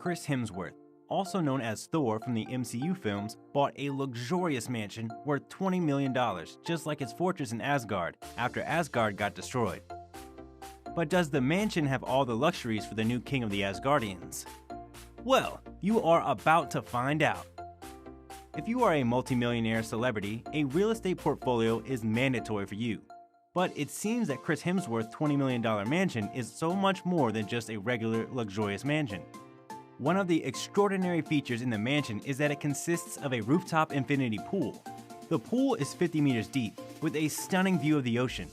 Chris Hemsworth, also known as Thor from the MCU films, bought a luxurious mansion worth $20 million, just like his fortress in Asgard, after Asgard got destroyed. But does the mansion have all the luxuries for the new king of the Asgardians? Well, you are about to find out. If you are a multimillionaire celebrity, a real estate portfolio is mandatory for you. But it seems that Chris Hemsworth's $20 million mansion is so much more than just a regular luxurious mansion. One of the extraordinary features in the mansion is that it consists of a rooftop infinity pool. The pool is 50 meters deep, with a stunning view of the ocean.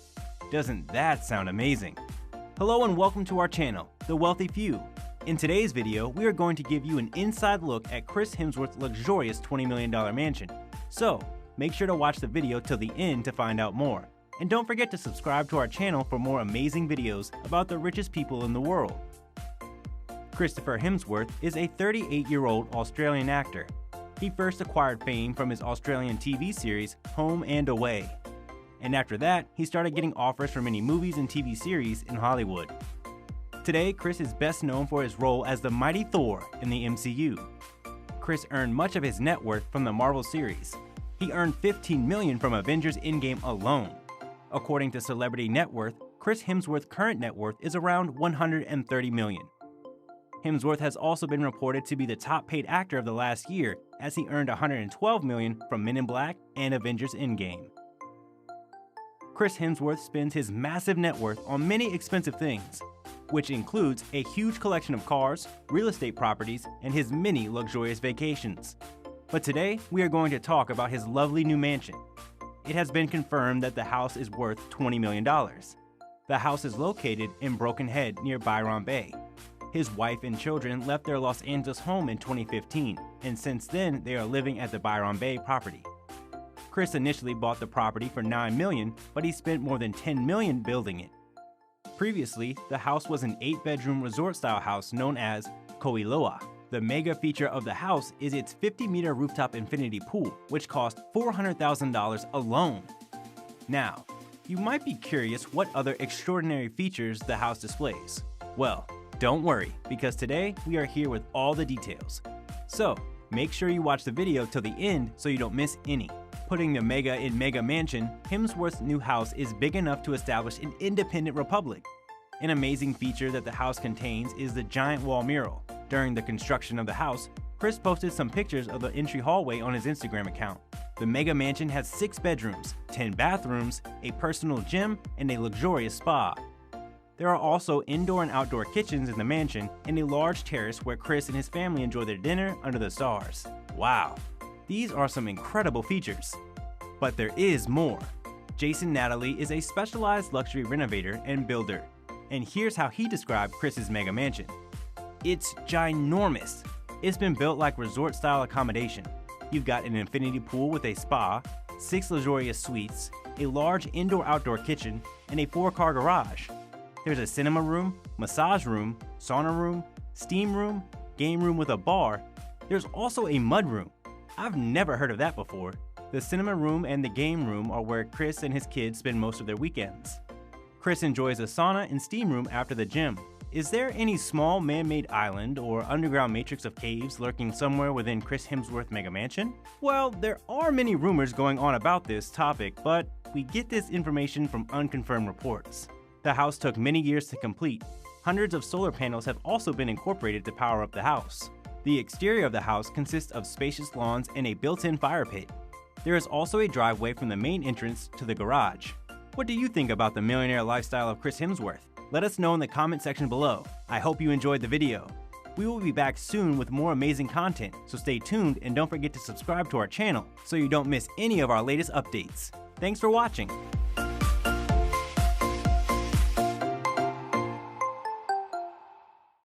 Doesn't that sound amazing? Hello and welcome to our channel, The Wealthy Few. In today's video, we are going to give you an inside look at Chris Hemsworth's luxurious $20 million mansion. So, make sure to watch the video till the end to find out more. And don't forget to subscribe to our channel for more amazing videos about the richest people in the world. Christopher Hemsworth is a 38-year-old Australian actor. He first acquired fame from his Australian TV series Home and Away. And after that, he started getting offers for many movies and TV series in Hollywood. Today, Chris is best known for his role as the mighty Thor in the MCU. Chris earned much of his net worth from the Marvel series. He earned $15 million from Avengers Endgame alone. According to Celebrity Net Worth, Chris Hemsworth's current net worth is around $130 million. Hemsworth has also been reported to be the top paid actor of the last year, as he earned $112 million from Men in Black and Avengers Endgame. Chris Hemsworth spends his massive net worth on many expensive things, which includes a huge collection of cars, real estate properties, and his many luxurious vacations. But today, we are going to talk about his lovely new mansion. It has been confirmed that the house is worth $20 million. The house is located in Broken Head near Byron Bay. His wife and children left their Los Angeles home in 2015, and since then they are living at the Byron Bay property. Chris initially bought the property for $9 million, but he spent more than $10 million building it. Previously, the house was an 8-bedroom resort-style house known as Koiloa. The mega feature of the house is its 50-meter rooftop infinity pool, which cost $400,000 alone. Now, you might be curious what other extraordinary features the house displays. Well, don't worry, because today we are here with all the details. So, make sure you watch the video till the end so you don't miss any. Putting the mega in mega mansion, Hemsworth's new house is big enough to establish an independent republic. An amazing feature that the house contains is the giant wall mural. During the construction of the house, Chris posted some pictures of the entry hallway on his Instagram account. The mega mansion has 6 bedrooms, 10 bathrooms, a personal gym, and a luxurious spa. There are also indoor and outdoor kitchens in the mansion and a large terrace where Chris and his family enjoy their dinner under the stars. Wow, these are some incredible features. But there is more. Jason Natalie is a specialized luxury renovator and builder. And here's how he described Chris's mega mansion. It's ginormous. It's been built like resort-style accommodation. You've got an infinity pool with a spa, 6 luxurious suites, a large indoor-outdoor kitchen, and a 4-car garage. There's a cinema room, massage room, sauna room, steam room, game room with a bar. There's also a mud room. I've never heard of that before. The cinema room and the game room are where Chris and his kids spend most of their weekends. Chris enjoys a sauna and steam room after the gym. Is there any small man-made island or underground matrix of caves lurking somewhere within Chris Hemsworth's mega mansion? Well, there are many rumors going on about this topic, but we get this information from unconfirmed reports. The house took many years to complete. Hundreds of solar panels have also been incorporated to power up the house. The exterior of the house consists of spacious lawns and a built-in fire pit. There is also a driveway from the main entrance to the garage. What do you think about the millionaire lifestyle of Chris Hemsworth? Let us know in the comment section below. I hope you enjoyed the video. We will be back soon with more amazing content, so stay tuned and don't forget to subscribe to our channel so you don't miss any of our latest updates. Thanks for watching.